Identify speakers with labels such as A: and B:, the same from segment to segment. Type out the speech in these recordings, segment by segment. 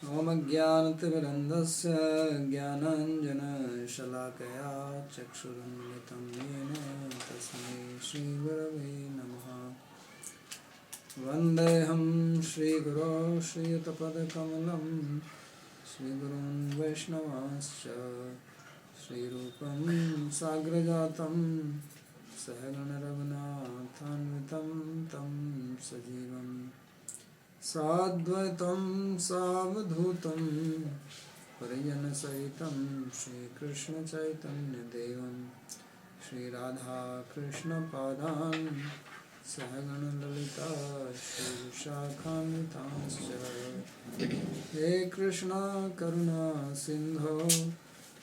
A: Om Jnanatimirandasya Jnananjana-shalakaya Chakshurunmilitam Yena Tasmai Shri Gurave Namaha Vandeham Shri Guru Shri Yutapadakamalam Shri Gurun Vaishnavascha Shri Rupam Sagrajatam Sahagana Raghunathanvitam Tam Sajivam Sadvaitam Savadhutam Parijana Sahitam Shri Krishna Chaitanya Devam Shri Radha Krishna Padan Sahagana Lalita Shri Vishakhamritascha He Krishna Karuna Sindho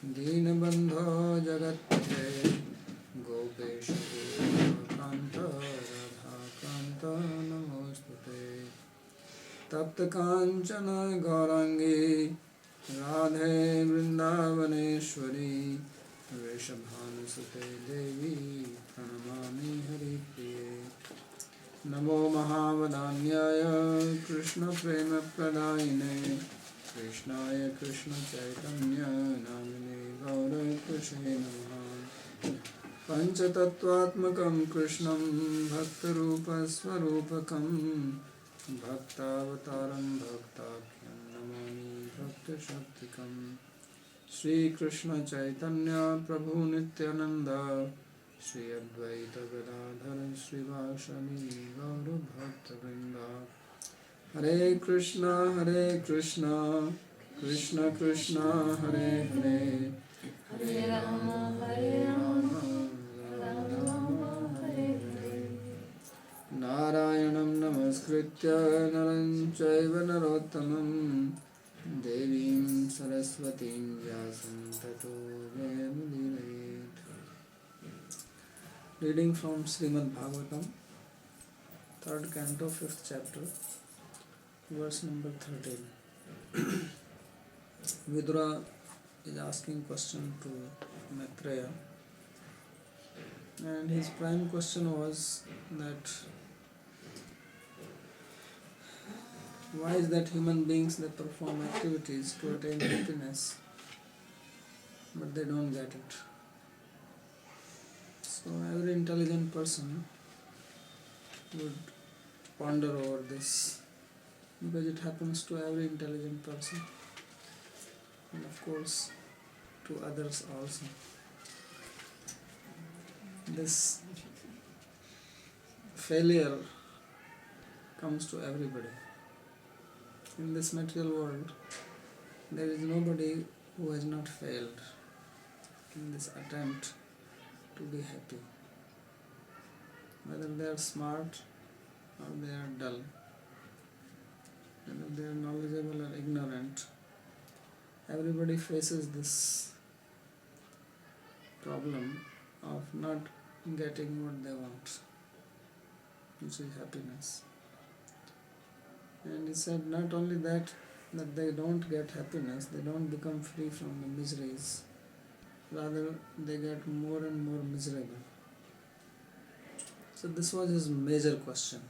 A: Deenabandho Jagatpate Gopesha Kanta Radha Kanta Namostute Tapta Kanchana Gaurangi Radhe Vrindavaneshwari Vrishabhanusute Devi Pranamami Haripriye Namo Mahavadanyaya Krishna Prema Pradayine Krishnaya Krishna Chaitanya Namine Gaura Krishna Namaha Panchatattvatmakam Krishnam Bhaktarupa Swarupakam Bhaktavataram Bhaktakhyan Namami Bhakta Shaktikam Shri Krishna Chaitanya Prabhu Nityananda Shri Advaita Gadadhara Shri Vasani Gaura Bhakta Vrinda Hare Krishna Krishna Krishna Hare Hare Hare Rama Rama Rama Hare Hare Narayanam Namaskritya Naram Chaiva Narottamam Devim Saraswatim Vyasam Tato Jayamudiraet. Reading from Srimad Bhagavatam, 3rd Canto, 5th chapter, verse number 13. Vidura is asking question to Maitreya, and his prime question was that why is that human beings that perform activities to attain happiness but they don't get it. So every intelligent person would ponder over this, because it happens to every intelligent person and of course to others also. This failure comes to everybody. In this material world, there is nobody who has not failed in this attempt to be happy. Whether they are smart or they are dull, whether they are knowledgeable or ignorant, everybody faces this problem of not getting what they want, which is happiness. And he said not only that they don't get happiness, they don't become free from the miseries, rather they get more and more miserable. So this was his major question.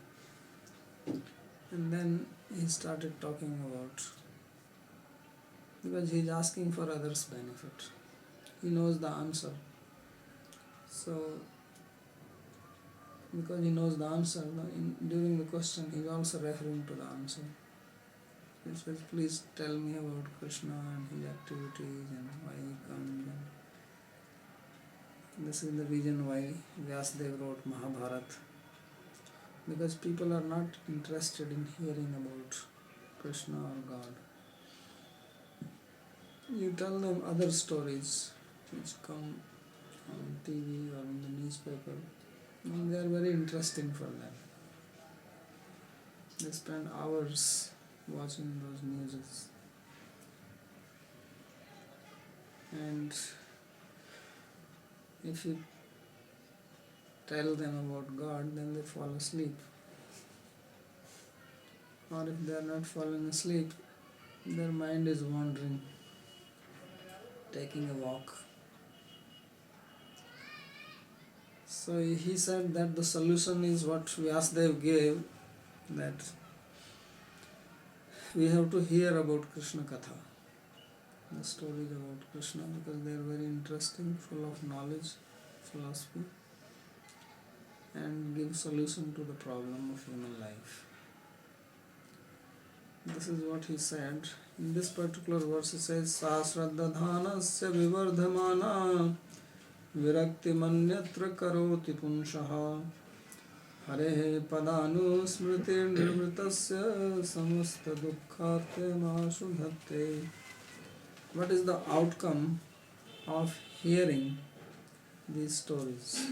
A: And then he started talking about, because he is asking for others' benefit, he knows the answer. So because he knows the answer, during the question he is also referring to the answer. He says, please tell me about Krishna and his activities and why he comes. And this is the reason why Vyasadeva wrote Mahabharata, because people are not interested in hearing about Krishna or God. You tell them other stories which come on TV or in the newspaper, and they are very interesting for them. They spend hours watching those newses. And if you tell them about God, then they fall asleep. Or if they are not falling asleep, their mind is wandering, taking a walk. So he said that the solution is what Vyasadeva gave, that we have to hear about Krishna Katha, the stories about Krishna, because they are very interesting, full of knowledge, philosophy, and give solution to the problem of human life. This is what he said. In this particular verse he says, Sa Sraddhadhanasya vivardhamana virakti manyatra karoti punshaha Hare padanu smriti nirvritasya samasta dukkhate mahashudhate. What is the outcome of hearing these stories?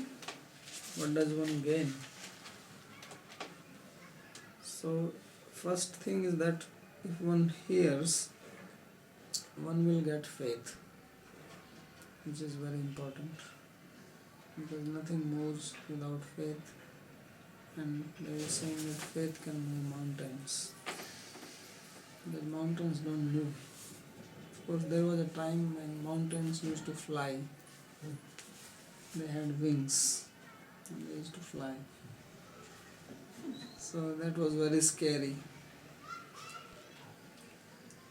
A: What does one gain? So, first thing is that if one hears, one will get faith, which is very important, because nothing moves without faith, and they are saying that faith can move mountains. The mountains don't move. Of course, there was a time when mountains used to fly. They had wings and they used to fly. So that was very scary.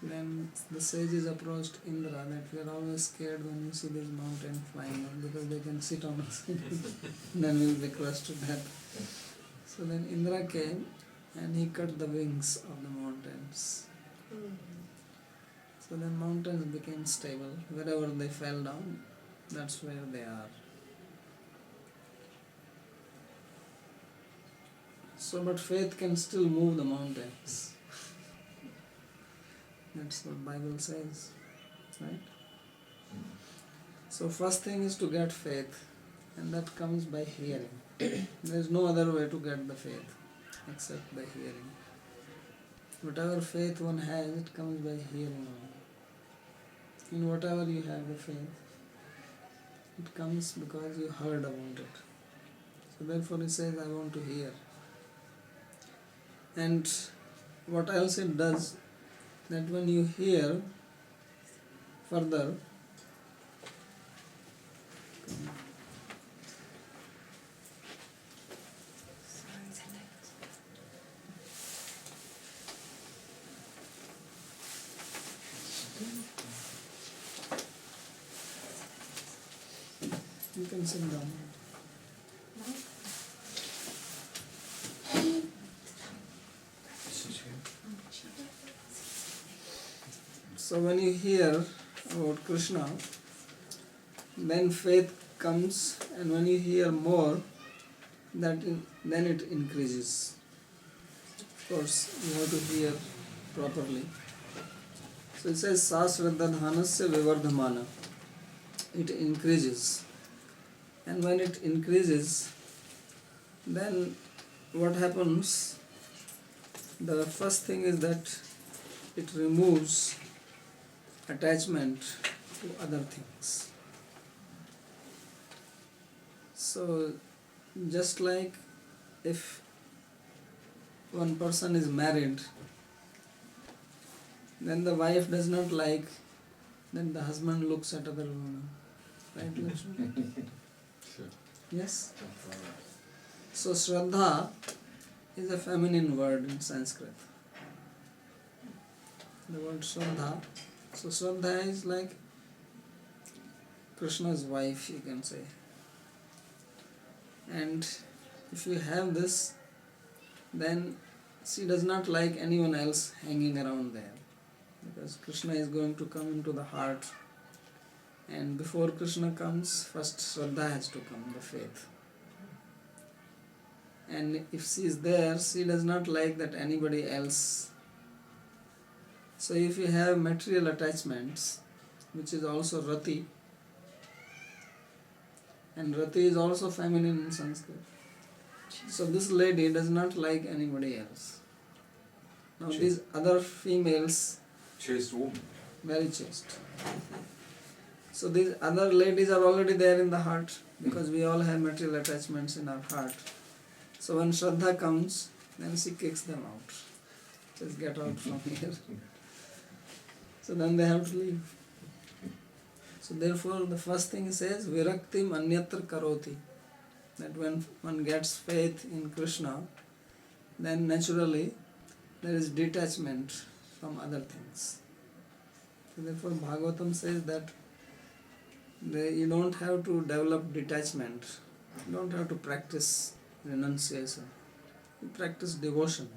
A: Then the sages approached Indra that we are always scared when you see this mountain flying up because they can sit on us. Then we will be crushed to death. So then Indra came and he cut the wings of the mountains. So then mountains became stable. Wherever they fell down, that's where they are. So, but faith can still move the mountains. That's what Bible says, right? So first thing is to get faith, and that comes by hearing. There is no other way to get the faith except by hearing. Whatever faith one has, it comes by hearing only. In whatever you have the faith, it comes because you heard about it. So therefore he says, I want to hear. And what else it does, that when you hear further, you can sit down. So when you hear about Krishna, then faith comes, and when you hear more, then it increases. Of course, you have to hear properly. So it says, Sasradadhanasya vivardhamana. It increases. And when it increases, then what happens? The first thing is that it removes attachment to other things. So just like if one person is married, then the wife does not like, then the husband looks at other women. Right, Lakshmi?
B: Sure.
A: Yes? So Shraddha is a feminine word in Sanskrit. The word Shraddha. So Shraddha is like Krishna's wife, you can say. And if you have this, then she does not like anyone else hanging around there. Because Krishna is going to come into the heart. And before Krishna comes, first Shraddha has to come, the faith. And if she is there, she does not like that anybody else. So if you have material attachments, which is also Rati, and Rati is also feminine in Sanskrit. So this lady does not like anybody else. Now these other females,
B: Chaste woman.
A: very chaste. So these other ladies are already there in the heart, because we all have material attachments in our heart. So when Shraddha comes, then she kicks them out. Just get out from here. So then they have to leave. So therefore the first thing he says, Viraktim anyatra karoti. That when one gets faith in Krishna, then naturally there is detachment from other things. So therefore Bhagavatam says that you don't have to develop detachment, you don't have to practice renunciation, you practice devotion.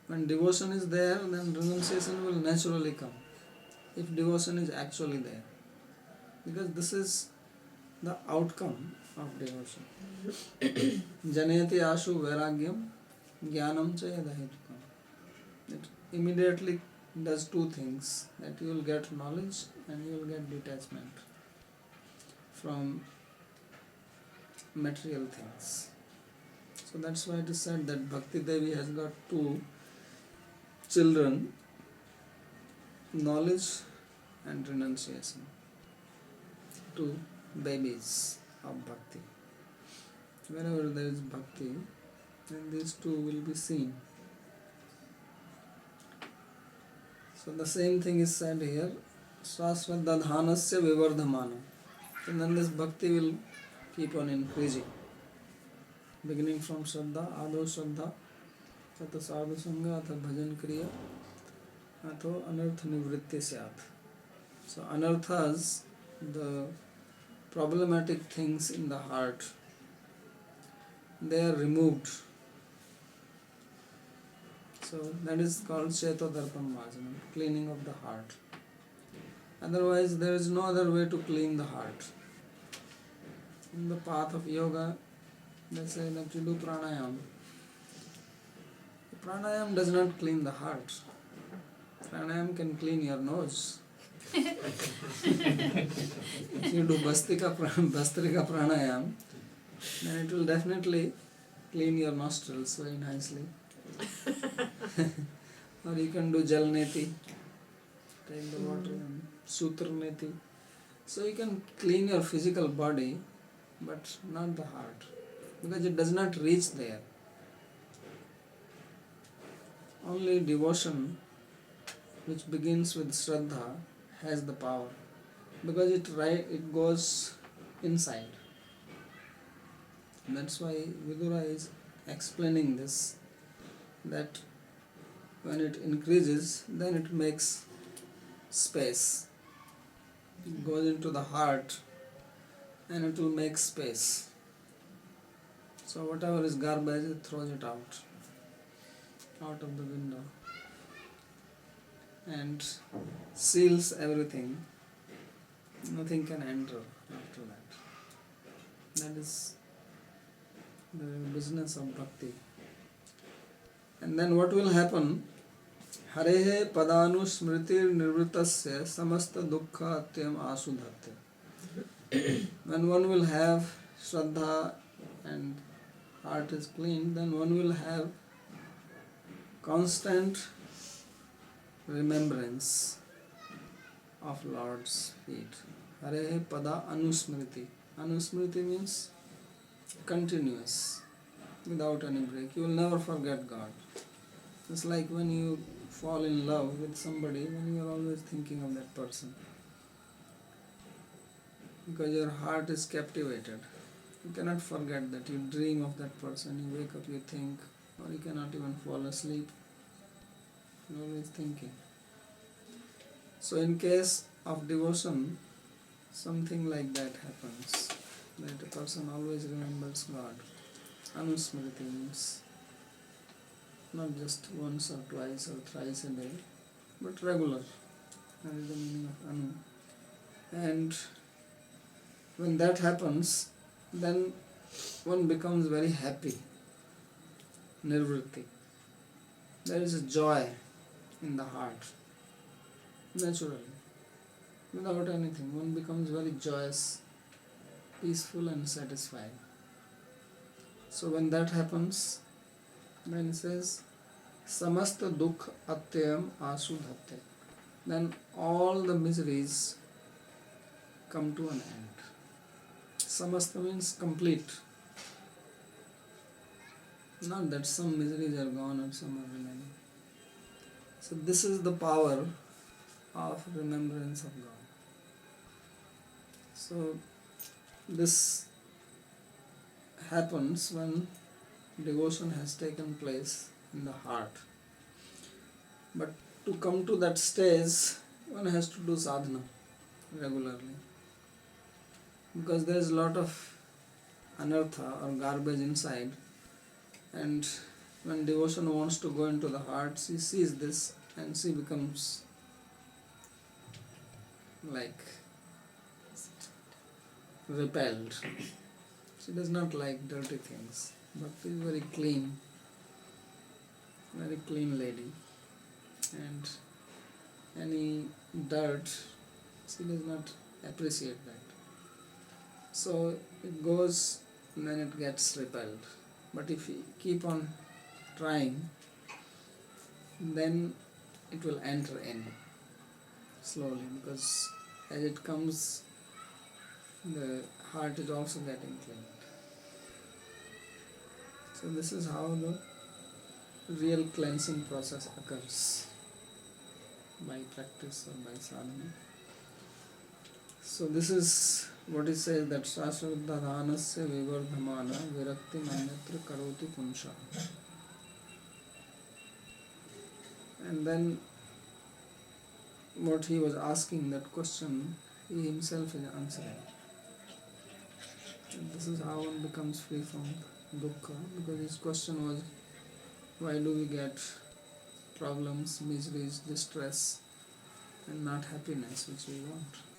A: When devotion is there, then renunciation will naturally come, if devotion is actually there. Because this is the outcome of devotion. Janayati ashu vairagyam jnanam cha yadahetukam. It immediately does two things, that you will get knowledge and you will get detachment from material things. So that's why it is said that Bhakti Devi has got two children, knowledge and renunciation, two babies of bhakti. Wherever there is bhakti, then these two will be seen. So the same thing is said here, Sasvadadhanasya vivardhamana. And then this bhakti will keep on increasing, beginning from Shraddha, Ado Shraddha, Tata Sadhu Sangha, Atha Bhajan Kriya, Atho Anartha Nivritti Syat. So anarthas, the problematic things in the heart, they are removed. So that is called Chetodarpam Marjanam, cleaning of the heart. Otherwise there is no other way to clean the heart. In the path of yoga, they say that you do pranayam. Pranayam does not clean the heart. Pranayam can clean your nose. If you do Bastrika pranayam, then it will definitely clean your nostrils very nicely. Or you can do Jal Neti, take the water, and Sutra Neti. So you can clean your physical body, but not the heart, because it does not reach there. Only devotion, which begins with Shraddha, has the power, because it goes inside. That's why Vidura is explaining this, that when it increases, then it makes space. It goes into the heart and it will make space. So whatever is garbage, it throws it out of the window and seals everything. Nothing can enter after that. That is the business of bhakti. And then what will happen? Harehe padanu smritir nirvritasya samasta dukkha atyam asudhate. When one will have Shraddha and heart is clean, then one will have constant remembrance of Lord's feet. Harehe pada anusmriti. Anusmriti means continuous, without any break. You will never forget God. It's like when you fall in love with somebody, then you are always thinking of that person, because your heart is captivated. You cannot forget that. You dream of that person, you wake up, you think, or you cannot even fall asleep. You are always thinking. So in case of devotion, something like that happens, that a person always remembers God. Anusmriti means not just once or twice or thrice a day, but regular. That is the meaning of Anu. And when that happens, then one becomes very happy. Nirvritti. There is a joy in the heart, naturally, without anything. One becomes very joyous, peaceful and satisfied. So when that happens, then it says, Samasta dukh atyam asudhate. Then all the miseries come to an end. Samasta means complete. Not that some miseries are gone and some are remaining. So this is the power of remembrance of God. So this happens when devotion has taken place in the heart. But to come to that stage, one has to do sadhana regularly. Because there is a lot of anartha or garbage inside, and when devotion wants to go into the heart, she sees this and she becomes like repelled. She does not like dirty things. Bhakti is very clean lady, and any dirt, she does not appreciate that. So it goes and then it gets repelled. But if you keep on trying, then it will enter in slowly, because as it comes, the heart is also getting cleaned. So this is how the real cleansing process occurs, by practice or by sadhana. So this is what it says, that Sasravadha dhanasya vivardhamana virakti manyatra karoti punsha. And then what he was asking, that question, he himself is answering. And this is how one becomes free from dukkha, because his question was, why do we get problems, miseries, distress, and not happiness which we want?